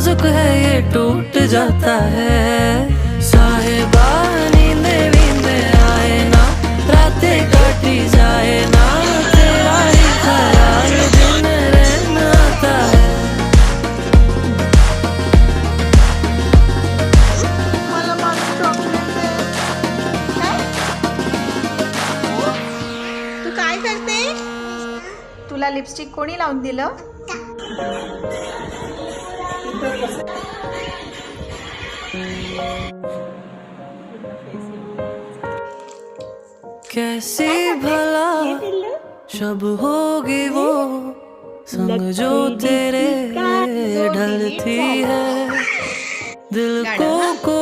नाजुक है ये टूट जाता है। साहिबा नींदे वींदे आए ना, रातें काटी जाए ना, तेरा ही ख्याल दिन रहना आता है। मला माझं चॉकलेट दे. काय? तू काय करते? तुला लिपस्टिक कोणी लावून दिलं? कैसी भला शब होगी वो संग जो तेरे ढलती है, दिल को